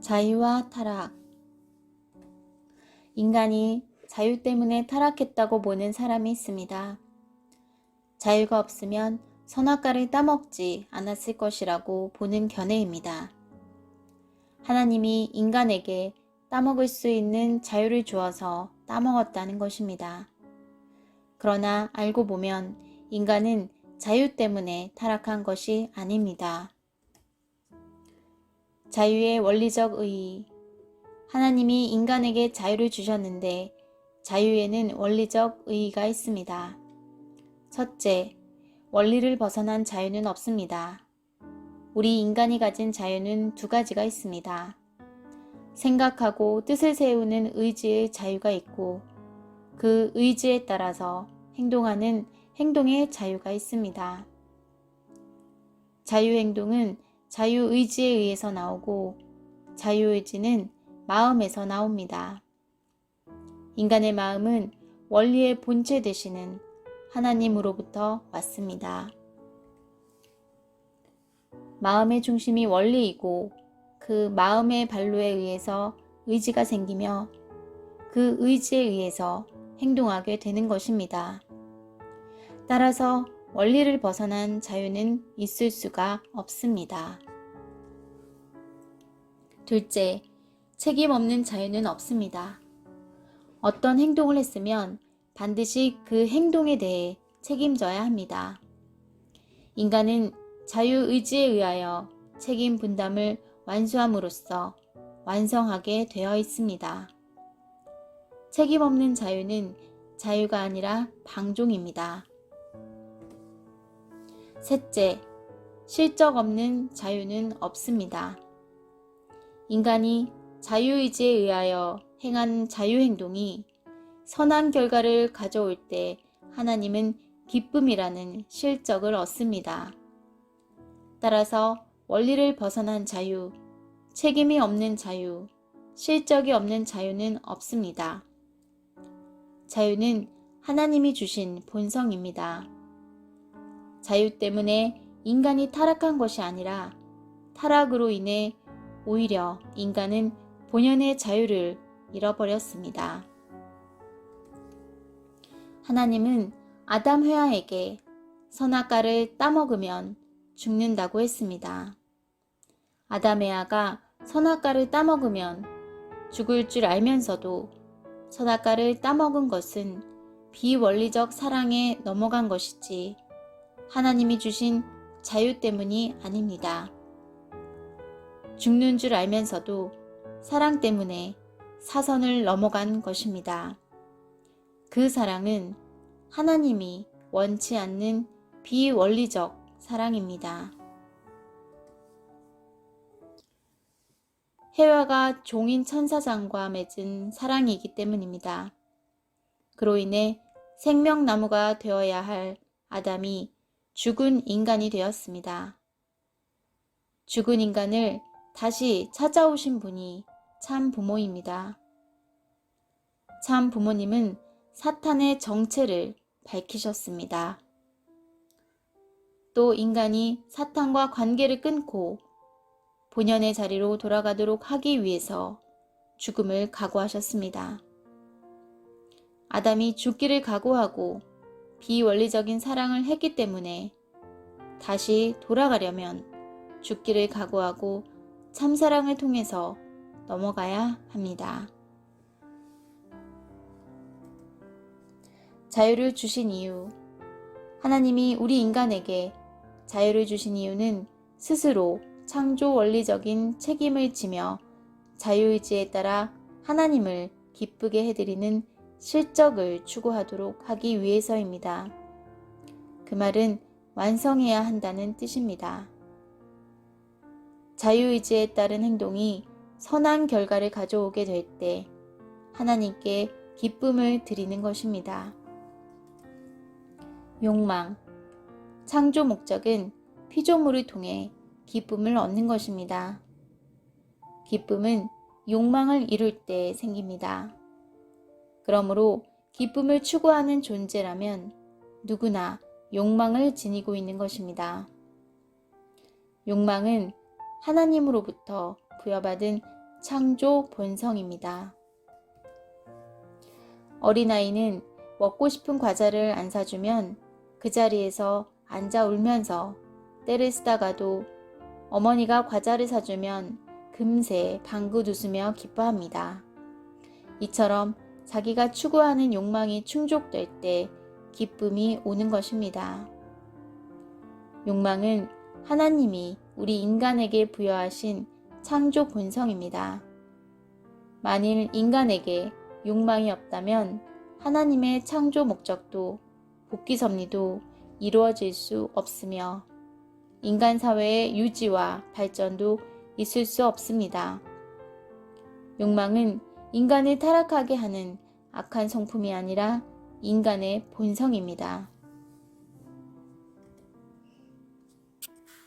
자유와 타락. 인간이 자유 때문에 타락했다고 보는 사람이 있습니다. 자유가 없으면 선악과를 따먹지 않았을 것이라고 보는 견해입니다. 하나님이 인간에게 따먹을 수 있는 자유를 주어서 따먹었다는 것입니다. 그러나 알고 보면 인간은 자유 때문에 타락한 것이 아닙니다. 자유의 원리적 의의. 하나님이 인간에게 자유를 주셨는데 자유에는 원리적 의의가 있습니다. 첫째, 원리를 벗어난 자유는 없습니다. 우리 인간이 가진 자유는 두 가지가 있습니다. 생각하고 뜻을 세우는 의지의 자유가 있고 그 의지에 따라서 행동하는 행동의 자유가 있습니다. 자유행동은 자유의지에 의해서 나오고 자유의지는 마음에서 나옵니다. 인간의 마음은 원리의 본체 되시는 하나님으로부터 왔습니다. 마음의 중심이 원리이고 그 마음의 발로에 의해서 의지가 생기며 그 의지에 의해서 행동하게 되는 것입니다. 따라서 원리를 벗어난 자유는 있을 수가 없습니다. 둘째, 책임 없는 자유는 없습니다. 어떤 행동을 했으면 반드시 그 행동에 대해 책임져야 합니다. 인간은 자유의지에 의하여 책임 분담을 완수함으로써 완성하게 되어 있습니다. 책임 없는 자유는 자유가 아니라 방종입니다. 셋째, 실적 없는 자유는 없습니다. 인간이 자유의지에 의하여 행한 자유행동이 선한 결과를 가져올 때 하나님은 기쁨이라는 실적을 얻습니다. 따라서 원리를 벗어난 자유, 책임이 없는 자유, 실적이 없는 자유는 없습니다. 자유는 하나님이 주신 본성입니다. 자유 때문에 인간이 타락한 것이 아니라 타락으로 인해 오히려 인간은 본연의 자유를 잃어버렸습니다. 하나님은 아담 회화에게 선악과를 따먹으면 죽는다고 했습니다. 아담 회화가 선악과를 따먹으면 죽을 줄 알면서도 선악과를 따먹은 것은 비원리적 사랑에 넘어간 것이지 하나님이 주신 자유 때문이 아닙니다. 죽는 줄 알면서도 사랑 때문에 사선을 넘어간 것입니다. 그 사랑은 하나님이 원치 않는 비원리적 사랑입니다. 해와가 종인 천사장과 맺은 사랑이기 때문입니다. 그로 인해 생명나무가 되어야 할 아담이 죽은 인간이 되었습니다. 죽은 인간을 다시 찾아오신 분이 참 부모입니다. 참 부모님은 사탄의 정체를 밝히셨습니다. 또 인간이 사탄과 관계를 끊고 본연의 자리로 돌아가도록 하기 위해서 죽음을 각오하셨습니다. 아담이 죽기를 각오하고 비원리적인 사랑을 했기 때문에 다시 돌아가려면 죽기를 각오하고 참사랑을 통해서 넘어가야 합니다. 자유를 주신 이유. 하나님이 우리 인간에게 자유를 주신 이유는 스스로 창조 원리적인 책임을 지며 자유의지에 따라 하나님을 기쁘게 해드리는 실적을 추구하도록 하기 위해서입니다. 그 말은 완성해야 한다는 뜻입니다. 자유의지에 따른 행동이 선한 결과를 가져오게 될 때 하나님께 기쁨을 드리는 것입니다. 욕망. 창조 목적은 피조물을 통해 기쁨을 얻는 것입니다. 기쁨은 욕망을 이룰 때 생깁니다. 그러므로 기쁨을 추구하는 존재라면 누구나 욕망을 지니고 있는 것입니다. 욕망은 하나님으로부터 부여받은 창조 본성입니다. 어린아이는 먹고 싶은 과자를 안 사주면 그 자리에서 앉아 울면서 때를 쓰다가도 어머니가 과자를 사주면 금세 방긋 웃으며 기뻐합니다. 이처럼 자기가 추구하는 욕망이 충족될 때 기쁨이 오는 것입니다. 욕망은 하나님이 우리 인간에게 부여하신 창조 본성입니다. 만일 인간에게 욕망이 없다면 하나님의 창조 목적도 복귀 섭리도 이루어질 수 없으며 인간 사회의 유지와 발전도 있을 수 없습니다. 욕망은 인간을 타락하게 하는 악한 성품이 아니라 인간의 본성입니다.